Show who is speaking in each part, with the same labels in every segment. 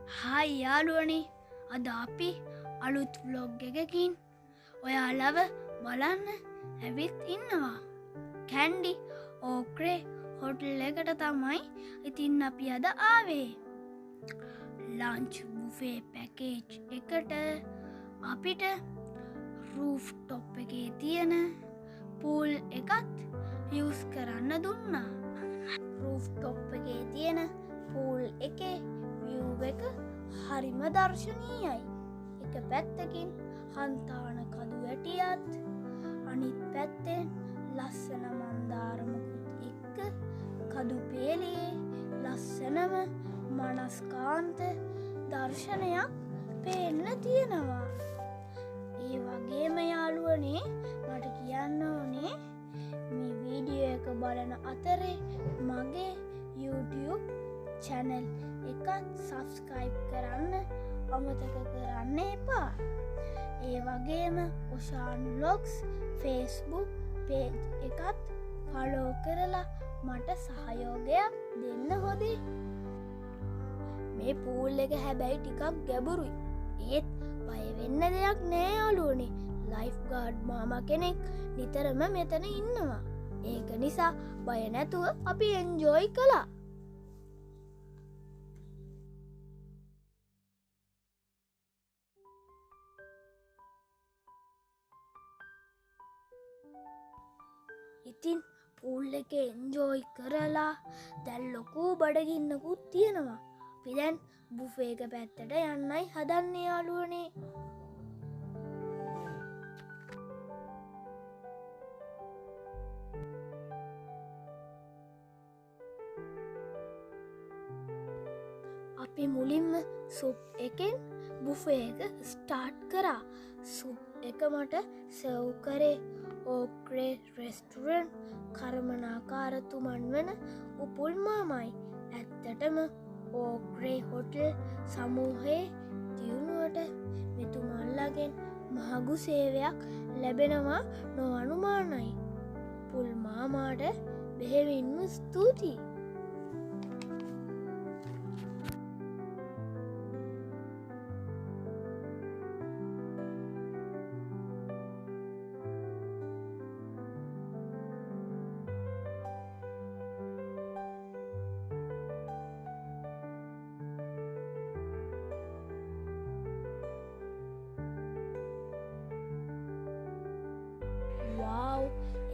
Speaker 1: Hi යාළුවනේ අද අපි අලුත් ව්ලොග් එකකින් ඔයාලව බලන්න ඇවිත් ඉන්නවා කැන්ඩි ඕක්‍රේ හොටල් එකට තමයි ඉතින් අපි අද ආවේ ලංච් බුෆේ පැකේජ් එකට අපිට රූෆ් ටොප් එකේ තියෙන පූල් එකත් යස් කරන්න දුන්නා රූෆ් ටොප් එකේ තියෙන පූල් එකේ විව් එක හරිම දර්ශනීයයි එක පැත්තකින් හන්තාන කදු වැටියත් අනිත් පැත්තෙන් ලස්සන මන්දාරමකුත් එක්ක කදු පේලියේ ලස්සනම මනස්කාන්ත දර්ශනයක් පේන්න තියෙනවා ඒ වගේම යාළුවනේ මට කියන්න ඕනේ මේ වීඩියෝ එක බලන අතරේ මගේ YouTube channel එකත් සබස්ක්‍රයිබ් කරන්න අමතක කරන්න එපා ඒ වගේම ඔෂාන් ව්ලොග්ස් Facebook page එකත් ෆලෝ කරලා මට සහයෝගයක් දෙන්න හොදේ මේ පූල් එක හැබැයි ටිකක් ගැඹුරුයි ඒත් බය වෙන්න දෙයක් නෑ යාළුවනේ ලයිෆ් ගාඩ් මාමා කෙනෙක් නිතරම මෙතන ඉන්නවා ඒක නිසා බය නැතුව අපි එන්ජොයි කළා ඉතින් පූල් එක එන්ජෝයි කරලා දැන් ලොකු බඩගින්නකුත් තියෙනවා අපි දැන් බුෆේ එක පැත්තට යන්නයි හදන්නේ යාළුවනේ අපි මුලින්ම සුප් එකෙන් බුෆේ එක ස්ටාර්ට් කරා සුප් එක මට සර්ව් කරේ ඕක්‍රේ රෙස්ටුරන්ට් කර්මනාකාරතුමන් වන උපුල් මාමයි ඇත්තටම ඕක්‍රේ හොටල් සමූහයේ දියුණුවට මෙතුමල්ලගෙන් මහගු සේවයක් ලැබෙනවා නොඅනුමානයි පුල් මාමාට බෙහෙවින්ම ස්තුතියි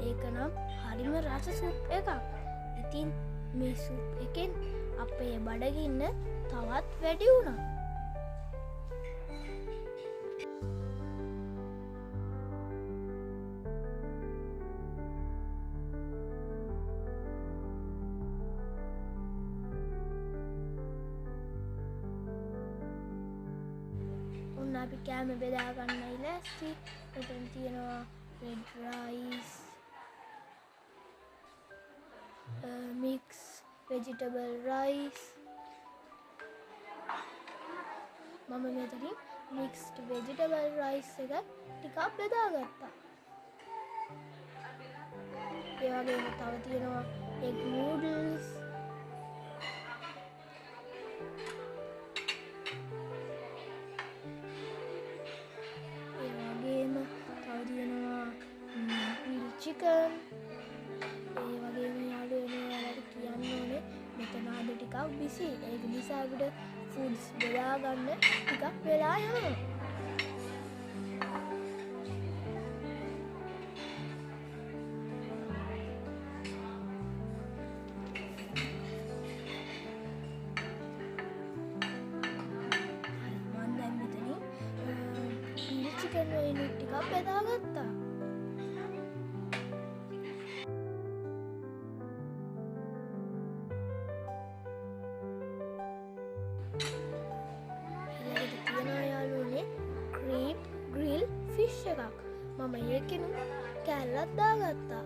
Speaker 1: ඒකනම් හරිම රස සුප් එකක් ඉතින් මේ සුප් එකෙන් අපේ බඩගින්න තවත් වැඩි වුණා ඔන්න අපි කෑම බෙදාගන්නයි ලෑස්ති මෙතන තියෙනවා red rice mixed vegetable rice මම මෙතනින් mixed vegetable rice එක ටිකක් බෙදාගත්තා ඒ වගේම තව තියෙනවා egg noodles ඒ වගේම තව තියෙනවා grilled chicken ඒ වගේම යාළුවනේ ඔයාලට කියන්න ඕනේ මෙතන අද ටිකක් බිසි ඒක නිසා අපිට ෆුඩ්ස් බෙදා ගන්න ටිකක් වෙලා යනවා මම දැන් මෙතනින් grilled chicken වලින් ටිකක් බෙදාගත්තා ෆිෂ් එකක් මම ඒකෙනු කැල්ලත් දාගත්තා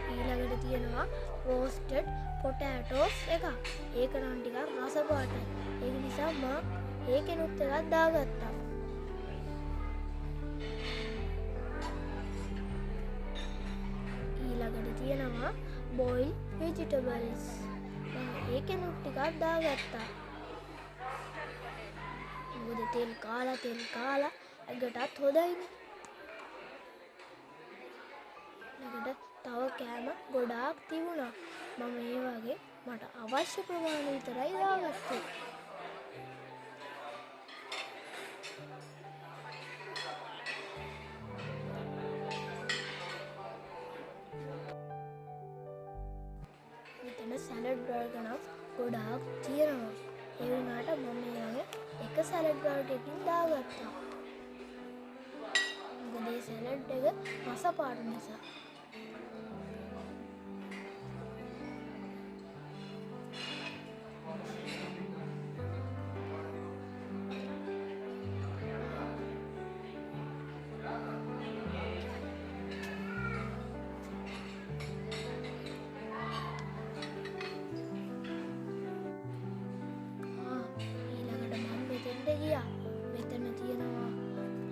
Speaker 1: ඊළඟට තියෙනවා රෝස්ටඩ් පොටෑටෝස් එකක් ඒක නම් ටිකක් රස පාටයි ඒක නිසා මම ඒකෙනුත් එකක් දාගත්තා තියෙනවා boiled vegetables. ඒකෙනුත් ටිකක් දාගත්තා. මොකද තෙල් කාලා ඇඟටත් හොඳයිනේ. ඒකට තව කෑම ගොඩාක් තිබුණා. මම ඒ වගේ මට අවශ්‍ය ප්‍රමාණය විතරයි දාගත්තේ. මෙතන සැලඩ් වර්ග නම් ගොඩාක් තියෙනවා. ඒ වුණාට මම මේ වගේ එක සැලඩ් වර්ගයකින් දාගත්තා. මොකද මේ සැලඩ් එක රස පාට නිසා. මෙතන තියෙනවා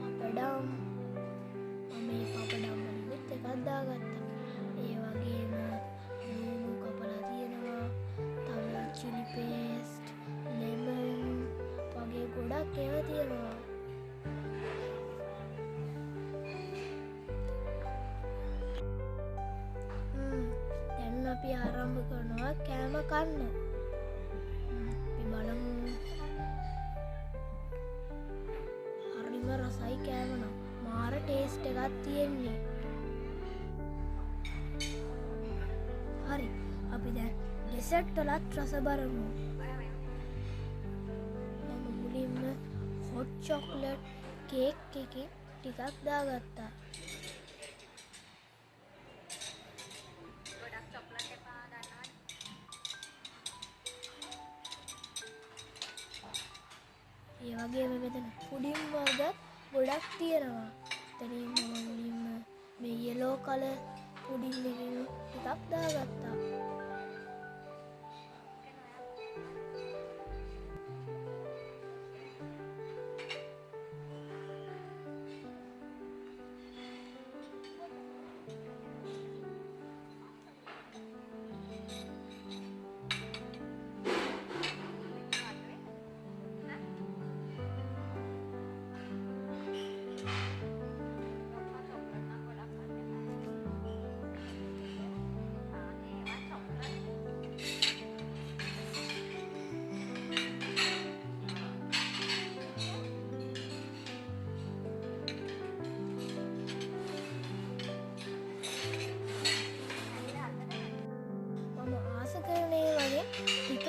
Speaker 1: පපඩම්. මම මේ පපඩම් වලින් එකක් දාගත්තා. ඒ වගේම ලුණු කපලා තියෙනවා. තව chili paste, lemon වගේ ගොඩක් ඒවා තියෙනවා. දැන් අපි ආරම්භ කරනවා කෑම කන්න. අපි බලමු. රසයි කෑම නම් මාර ටේස්ට් එකක් තියෙන්නේ. හරි, අපි දැන් ඩෙසර්ට් වලත් රස බලමු. මම මුලින්ම හොට් චොක්ලට් කේක් එකකින් ටිකක් දාගත්තා. ඒ වගේම මෙතන පුඩින් වර්ග ගොඩක් තියෙනවා. එතනින් මම මුලින්ම මේ yellow color පුඩින් එකකින් ටිකක් දාගත්තා.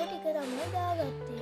Speaker 1: ටික තමයි දාගත්තේ.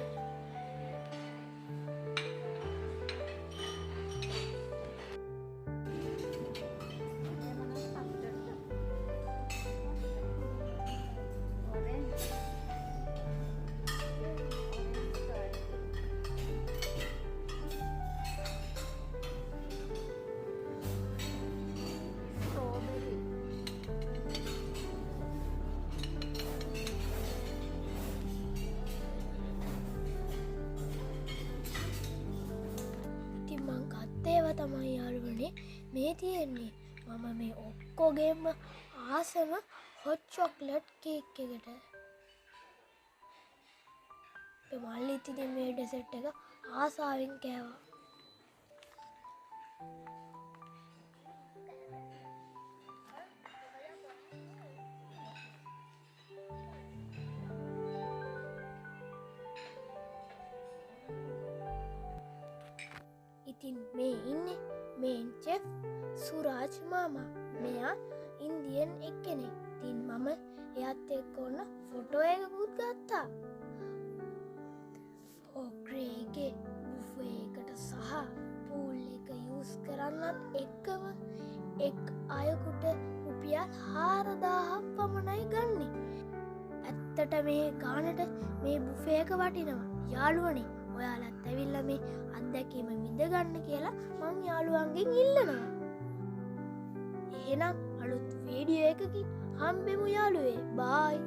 Speaker 1: ඒවා තමයි යාළුවනේ මේ තියෙන්නේ. මම මේ ඔක්කොගේම ආසම හොට් චොක්ලට් කේක් එකට. මල්ලිත් ඉතින් මේ ඩෙසර්ට් එක ආසාවෙන් කෑවා. ඉතින් මේ ඉන්නේ මේන් චෙෆ් සුරාජ් මාමා. මෙයා ඉන්දියන් එක්කෙනෙක්. ඉතින් මම එයාත් එක්ක ඔන්න ෆොටෝ එකකුත් ගත්තා. ඕග්‍රේ එකේ බුෆේ එකට සහ පූල් එක යූස් කරන්නත් එක්කම එක් අයෙකුට රුපියල් 4000ක් පමණයි ගන්නෙ. ඇත්තට මේ ගානට මේ බුෆේ එක වටිනවා. යාළුවනේ ඔයාලත් ඇවිල්ලා මේ අත්දැකීම විඳ ගන්න කියලා මං යාළුවන්ගෙන් ඉල්ලනවා. එහෙනම් අලුත් වීඩියෝ එකකින් හම්බෙමු යාළුවේ. බායි.